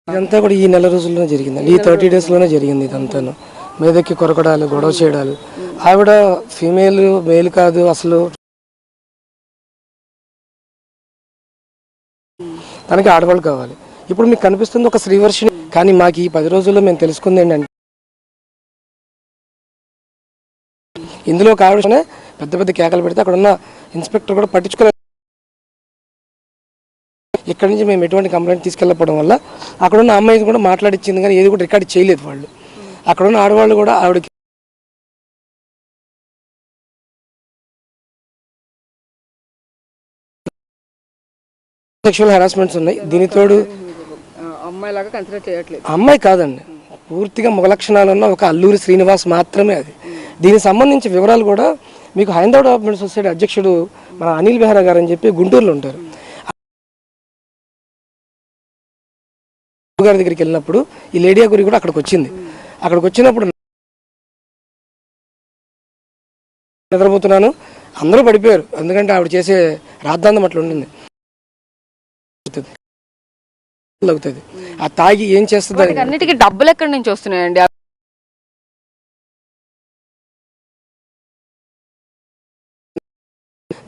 ఇదంతా కూడా ఈ నెల రోజుల్లోనే జరిగిందండి. ఈ 30 డేస్లోనే జరిగింది ఇదంతాను. మీదకి కొరకడాలు, గొడవ చేయడాలు. ఆవిడ ఫీమేల్ మేల్ కాదు అసలు, తనకి ఆడవాళ్ళు కావాలి. ఇప్పుడు మీకు కనిపిస్తుంది ఒక శ్రీవర్షిని. కానీ మాకు ఈ 10 రోజుల్లో మేము తెలుసుకుంది ఏంటంటే ఇందులో ఒక ఆవిడ పెద్ద పెద్ద కేకలు పెడితే అక్కడ ఉన్న ఇన్స్పెక్టర్ కూడా పట్టించుకోలేదు. ఇక్కడ నుంచి మేము ఎటువంటి కంప్లైంట్ తీసుకెళ్ళకపోవడం వల్ల అక్కడ ఉన్న అమ్మాయి కూడా మాట్లాడిచ్చింది, కానీ ఏది కూడా రికార్డ్ చేయలేదు వాళ్ళు. అక్కడ ఉన్న ఆడవాళ్ళు కూడా ఆవిడకి సెక్షువల్ హెరాస్మెంట్స్ ఉన్నాయి. దీనితోడు అమ్మాయి కాదండి, పూర్తిగా మగ లక్షణాలు ఉన్న ఒక అల్లూరి శ్రీనివాస్ మాత్రమే అది. దీనికి సంబంధించి వివరాలు కూడా మీకు హైందవ డెవలప్మెంట్ సొసైటీ అధ్యక్షుడు మన అనిల్ బెహ్రా గారు అని చెప్పి గుంటూరులో ఉంటారు. గారి దగ్గరికి వెళ్ళినప్పుడు ఈ లేడీ గురి కూడా అక్కడికి వచ్చింది. అక్కడికి వచ్చినప్పుడు నిద్రపోతున్నాను, అందరూ పడిపోయారు. ఎందుకంటే ఆవిడ చేసే రాద్ధాంతం అట్లా ఉండింది. అవుతుంది ఆ తాగి ఏం చేస్తుంది, అన్నిటికీ డబ్బులు ఎక్కడి నుంచి వస్తున్నాయండి?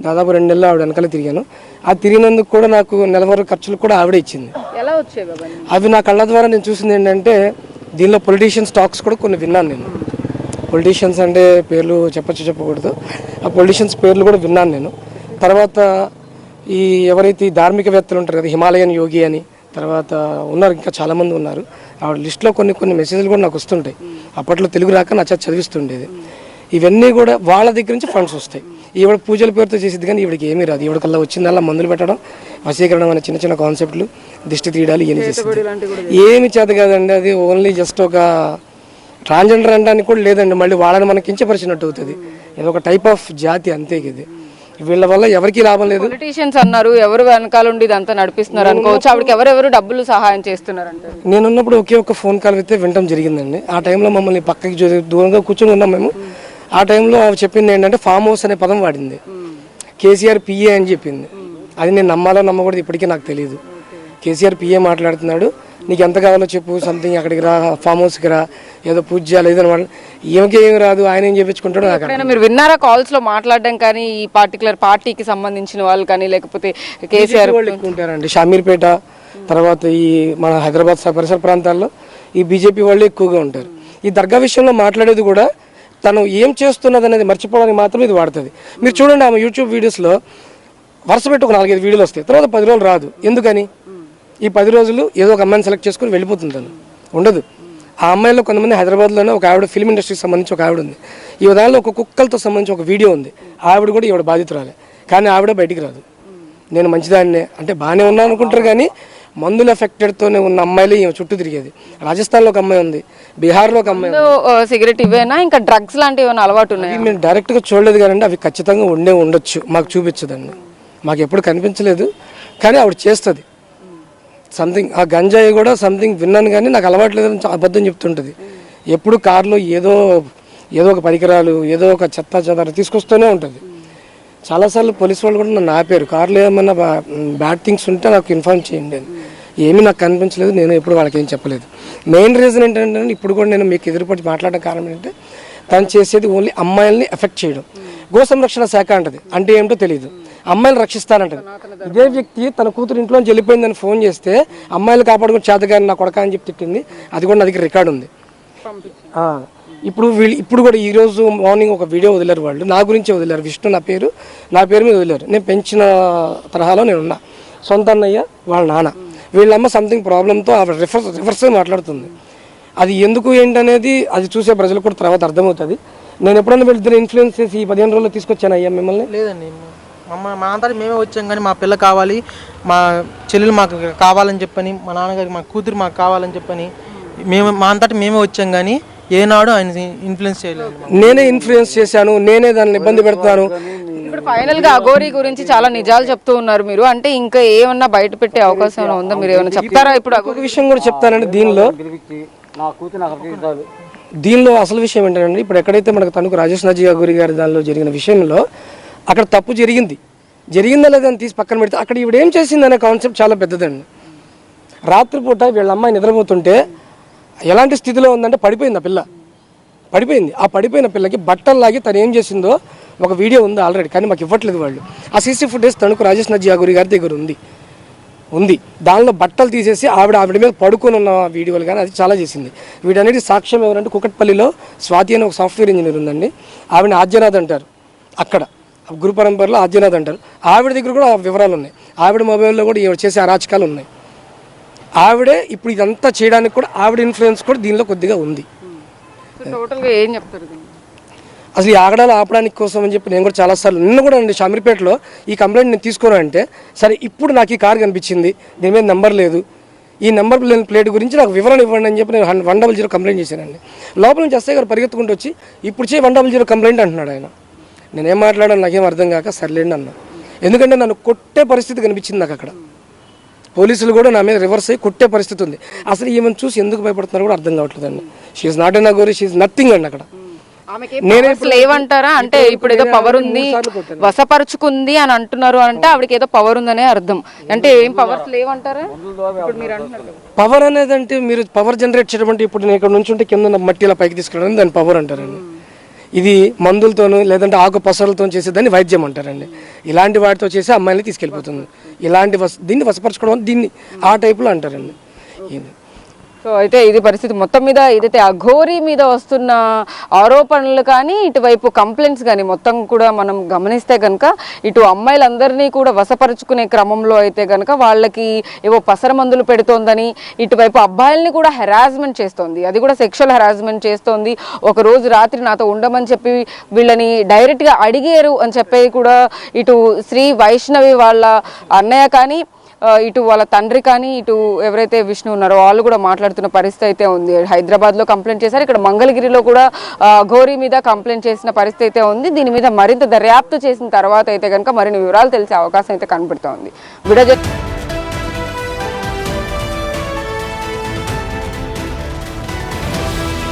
దాదాపు 2 నెలలు ఆవిడ వెనకాల తిరిగాను. ఆ తిరిగినందుకు కూడా నాకు నెలవారీ ఖర్చులు కూడా ఆవిడే ఇచ్చింది. ఎలా వచ్చేవి అవి నా కళ్ళ ద్వారా నేను చూసింది ఏంటంటే, దీనిలో పొలిటీషియన్స్ టాక్స్ కూడా కొన్ని విన్నాను నేను. పొలిటీషియన్స్ అంటే పేర్లు చెప్పకూడదు, ఆ పొలిటీషియన్స్ పేర్లు కూడా విన్నాను నేను. తర్వాత ఈ ఎవరైతే ఈ ధార్మికవేత్తలు ఉంటారు కదా, హిమాలయన్ యోగి అని, తర్వాత ఉన్నారు ఇంకా చాలామంది ఉన్నారు. ఆవిడ లిస్టులో కొన్ని మెసేజ్లు కూడా నాకు వస్తుంటాయి. అప్పట్లో తెలుగు రాక నా చదివిస్తుండేది. ఇవన్నీ కూడా వాళ్ళ దగ్గర నుంచి ఫండ్స్ వస్తాయి. ఈవిడ పూజల పేరుతో చేసేది, కానీ ఈవిడికి ఏమీ రాదు. ఈవిడకల్లా వచ్చిందల్లా మందులు పెట్టడం, వశీకరణం అనే చిన్న చిన్న కాన్సెప్ట్లు, దిష్టి తీయడాలు ఇవన్నీ చేస్తుంది. ఏమి చేత కాదండి, అది ఓన్లీ జస్ట్ ఒక ట్రాన్స్జెండర్ అనడానికి కూడా లేదండి. మళ్ళీ వాళ్ళని మనకి కించపరిచినట్టు అవుతుంది. ఇది ఒక టైప్ ఆఫ్ జాతి అంతే. ఇది వీళ్ళ వల్ల ఎవరికి లాభం లేదు. పొలిటీషియన్స్ అన్నారు, ఎవరు వెనకాల ఉండి ఇదంతా నడిపిస్తున్నారు అనుకోవచ్చు. ఆవిడకి ఎవరెవరు డబ్బులు సహాయం చేస్తున్నారు అంటే, నేనున్నప్పుడు ఒకే ఒక ఫోన్ కాల్ అయితే వినటం జరిగిందండి. ఆ టైంలో మమ్మల్ని పక్కకి దూరంగా కూర్చొని ఉన్నాం మేము. ఆ టైంలో ఆవిడ చెప్పింది ఏంటంటే ఫామ్ హౌస్ అనే పదం వాడింది. కేసీఆర్ పిఏ అని చెప్పింది. అది నేను నమ్మాలో నమ్మకూడదు ఇప్పటికీ నాకు తెలియదు. కేసీఆర్ పిఏ మాట్లాడుతున్నాడు, నీకు ఎంత కావాలో చెప్పు, సంథింగ్ అక్కడికి రా, ఫామ్ హౌస్కి రా, ఏదో పూజ చేయాలి ఏదో అని. ఏమికి ఏమి రాదు, ఆయన ఏం చెప్పించుకుంటాడు నాకు. మీరు విన్నారా కాల్స్ లో మాట్లాడడం కానీ, ఈ పర్టికులర్ పార్టీకి సంబంధించిన వాళ్ళు కానీ, లేకపోతే కేసీఆర్ వాళ్ళు ఎక్కువ ఉంటారండి. షామీర్పేట తర్వాత ఈ మన హైదరాబాద్ పరిసర ప్రాంతాల్లో ఈ బీజేపీ వాళ్ళు ఎక్కువగా ఉంటారు. ఈ దర్గా విషయంలో మాట్లాడేది కూడా తను ఏం చేస్తున్నది అనేది మర్చిపోవడానికి మాత్రం ఇది వాడుతుంది. మీరు చూడండి, ఆమె యూట్యూబ్ వీడియోస్లో వరుస పెట్టి ఒక 4-5 వీడియోలు వస్తాయి. తర్వాత 10 రోజులు రాదు. ఎందుకని? ఈ 10 రోజులు ఏదో ఒక అమ్మాయిని సెలెక్ట్ చేసుకుని వెళ్ళిపోతుంది, తను ఉండదు. ఆ అమ్మాయిలో కొంతమంది హైదరాబాద్లోనే ఒక ఆవిడ ఫిల్మ్ ఇండస్ట్రీకి సంబంధించి ఒక ఆవిడ ఉంది. ఈ విధానంలో ఒక కుక్కలతో సంబంధించి ఒక వీడియో ఉంది. ఆవిడ కూడా ఈవిడ బాధితురాలే, కానీ ఆవిడ బయటికి రాదు. నేను మంచిదాన్నే అంటే బాగానే ఉన్నాను అనుకుంటారు, కానీ మందుల ఎఫెక్టెడ్తోనే ఉన్న అమ్మాయిలు ఈమె చుట్టూ తిరిగేది. రాజస్థాన్లో ఒక అమ్మాయి ఉంది, బీహార్లో ఒక అమ్మాయి ఉంది. సిగరెట్ ఇవేనా ఇంకా డ్రగ్స్ లాంటివి ఏమైనా అలవాటు ఉన్నాయి? మేము డైరెక్ట్గా చూడలేదు, కానీ అవి ఖచ్చితంగా ఉండొచ్చు. మాకు చూపించదండి, మాకు ఎప్పుడు కనిపించలేదు. కానీ ఆవిడ చేస్తుంది సంథింగ్. ఆ గంజాయి కూడా సంథింగ్ విన్నాను, కానీ నాకు అలవాటు లేదని అబద్ధం చెప్తుంటుంది. ఎప్పుడు కారులో ఏదో ఒక పరికరాలు, ఏదో ఒక చెత్త తీసుకొస్తూనే ఉంటుంది. చాలాసార్లు పోలీసు వాళ్ళు కూడా నన్ను ఆపారు, కారులో ఏమైనా బ్యాడ్ థింగ్స్ ఉంటే నాకు ఇన్ఫార్మ్ చేయండి అని. ఏమీ నాకు కనిపించలేదు, నేను ఎప్పుడు వాళ్ళకి ఏం చెప్పలేదు. మెయిన్ రీజన్ ఏంటంటే, ఇప్పుడు కూడా నేను మీకు ఎదురుపడి మాట్లాడడం కారణం ఏంటంటే, తను చేసేది ఓన్లీ అమ్మాయిల్ని ఎఫెక్ట్ చేయడం. గో సంరక్షణ శాఖ అంటది, అంటే ఏమిటో తెలియదు. అమ్మాయిలు రక్షిస్తానంటది. ఇదే వ్యక్తి తన కూతురు ఇంట్లోంచి వెళ్ళిపోయిందని ఫోన్ చేస్తే అమ్మాయిలు కాపాడుకుని చేతగాని నా కొడక అని చెప్పి తిట్టింది. అది కూడా నా దగ్గర రికార్డు ఉంది. ఇప్పుడు కూడా ఈరోజు మార్నింగ్ ఒక వీడియో వదిలేరు వాళ్ళు, నా గురించి వదిలేరు. విష్ణు నా పేరు మీద వదిలేరు. నేను పెంచిన తరహాలో నేను ఉన్నా. సొంత అన్నయ్య వాళ్ళ నాన్న, వీళ్ళమ్మ సంథింగ్ ప్రాబ్లంతో ఆవిడ రివర్స్ మాట్లాడుతుంది. అది ఎందుకు ఏంటనేది అది చూసే ప్రజలకు కూడా తర్వాత అర్థమవుతుంది. నేను ఎప్పుడన్నా వీళ్ళిద్దరు ఇన్ఫ్లుయెన్స్ చేసి ఈ 15 రోజుల్లో తీసుకొచ్చాను అయ్యా మిమ్మల్ని? లేదండి, మా అంతటి మేమే వచ్చాం, కానీ మా పిల్ల కావాలి, మా చెల్లెలు మాకు కావాలని చెప్పని, మా నాన్నగారికి మా కూతురు మాకు కావాలని చెప్పని మా అంతటి మేమే వచ్చాం, కానీ ఏనాడు ఆయన ఇన్ఫ్లుయెన్స్ చేయలేదు. నేనే ఇన్ఫ్లుయెన్స్ చేశాను, నేనే దాన్ని ఇబ్బంది పెడతాను. ఇప్పుడు ఫైనల్ గా అఘోరి గురించి చాలా నిజాలు చెప్తూ ఉన్నారు మీరు, అంటే ఇంకా ఏమన్నా బయట పెట్టే అవకాశం ఉందా? మీరు ఏమైనా చెప్తారా? ఇప్పుడు ఒక విషయం కూడా చెప్తానండి. దీనిలో అసలు విషయం ఏంటంటే, ఇప్పుడు ఎక్కడైతే మనకు తణుకు రాజేష్ నాజీ అఘోరి గారి దానిలో జరిగిన విషయంలో అక్కడ తప్పు జరిగిందా లేదని తీసి పక్కన పెడితే, అక్కడ ఈవిడ ఏం చేసింది అనే కాన్సెప్ట్ చాలా పెద్దదండి. రాత్రిపూట వీళ్ళ అమ్మాయి నిద్రపోతుంటే ఎలాంటి స్థితిలో ఉందంటే పడిపోయింది ఆ పిల్ల, పడిపోయింది. ఆ పడిపోయిన పిల్లకి బట్టలు లాగి తను ఏం చేసిందో ఒక వీడియో ఉంది ఆల్రెడీ, కానీ మాకు ఇవ్వట్లేదు వాళ్ళు. ఆ సీసీ ఫుటేజ్ తణుకు రాజేష్ నజ్జియాగురి గారి దగ్గర ఉంది. దానిలో బట్టలు తీసేసి ఆవిడ మీద పడుకొని ఉన్న వీడియోలు కానీ అది చాలా చేసింది. వీటన్నిటి సాక్ష్యం ఎవరంటే కుకట్పల్లిలో స్వాతి అని ఒక సాఫ్ట్వేర్ ఇంజనీర్ ఉందండి, ఆవిడని ఆద్యనాథ్ అంటారు, అక్కడ గురు పరంపరలో ఆద్యనాథ్ అంటారు. ఆవిడ దగ్గర కూడా వివరాలు ఉన్నాయి, ఆవిడ మొబైల్లో కూడా ఈవిడ చేసే అరాచకాలు ఉన్నాయి. ఆవిడే ఇప్పుడు ఇదంతా చేయడానికి కూడా ఆవిడ ఇన్ఫ్లుయెన్స్ కూడా దీనిలో కొద్దిగా ఉంది. టోటల్గా ఏం చెప్తారు దీన్ని? అసలు ఈ ఆగడాలు ఆపడానికి కోసం అని చెప్పి నేను కూడా చాలాసార్లు నిన్న కూడా అండి షామీర్పేటలో ఈ కంప్లైంట్ నేను తీసుకున్నా అంటే, సరే ఇప్పుడు నాకు ఈ కార్ కనిపించింది, దీని మీద నెంబర్ లేదు, ఈ నెంబర్ ప్లేట్ గురించి నాకు వివరణ ఇవ్వండి అని చెప్పి నేను 100 కంప్లైంట్ చేశానండి. లోపల నుంచి ఎస్ఐ గారు పరిగెత్తుకుంటూ వచ్చి ఇప్పుడు 100 కంప్లైంట్ అంటున్నాడు ఆయన. నేనేం మాట్లాడాను నాకేం అర్థం కాక సర్లేండి అన్నా, ఎందుకంటే నన్ను కొట్టే పరిస్థితి కనిపించింది నాకు అక్కడ. పోలీసులు కూడా నా మీద రివర్స్ అయ్యి కొట్టే పరిస్థితి ఉంది. అసలు ఈమెను చూసి ఎందుకు భయపడుతున్నారో కూడా అర్థం కావట్లేదండి. She's not an aghori, she's nothing అండి అక్కడ. లేవంటారా అంటే ఇప్పుడు ఏదో పవర్ ఉంది వశపరుచుకుంది అని అంటున్నారు అంటే ఆవిడకి ఏదో పవర్ ఉందనే అర్థం. అంటే ఏం పవర్స్ లేవంటారా ఇప్పుడు మీరు అంటున్నారు? పవర్ అనేది అంటే మీరు పవర్ జనరేట్ చేయడం అంటే ఇప్పుడు నేను ఇక్కడ నుంచి ఉంటే కింద మట్టి ఇలా పైకి తీసుకెళ్ళడం దాన్ని పవర్ అంటారండి. ఇది మందులతోనూ లేదంటే ఆకు పసరులతో చేసేదాన్ని వైద్యం అంటారండి. ఇలాంటి వాటితో చేసి అమ్మాయిని తీసుకెళ్ళిపోతుంది. ఇలాంటి దీన్ని వశపరచుకోవడం దీన్ని ఆ టైపులో అంటారండి. సో అయితే ఇది పరిస్థితి మొత్తం మీద. ఏదైతే అఘోరి మీద వస్తున్న ఆరోపణలు కానీ ఇటువైపు కంప్లైంట్స్ కానీ మొత్తం కూడా మనం గమనిస్తే కనుక ఇటు అమ్మాయిలందరినీ కూడా వశపరుచుకునే క్రమంలో అయితే కనుక వాళ్ళకి ఏవో పసర మందులు పెడుతోందని, ఇటువైపు అబ్బాయిల్ని కూడా హెరాస్మెంట్ చేస్తోంది, అది కూడా సెక్షువల్ హెరాస్మెంట్ చేస్తోంది. ఒక రోజు రాత్రి నాతో ఉండమని చెప్పి వీళ్ళని డైరెక్ట్గా అడిగారు అని చెప్పి కూడా ఇటు శ్రీ వైష్ణవి వాళ్ళ అన్నయ్య కానీ ఇటు వాళ్ళ తండ్రి కానీ ఇటు ఎవరైతే విష్ణు ఉన్నారో వాళ్ళు కూడా మాట్లాడుతున్న పరిస్థితి అయితే ఉంది. హైదరాబాద్లో కంప్లైంట్ చేశారు, ఇక్కడ మంగళగిరిలో కూడా ఘోరీ మీద కంప్లైంట్ చేసిన పరిస్థితి అయితే ఉంది. దీని మీద మరింత దర్యాప్తు చేసిన తర్వాత అయితే కనుక మరిన్ని వివరాలు తెలిసే అవకాశం అయితే కనబడుతోంది.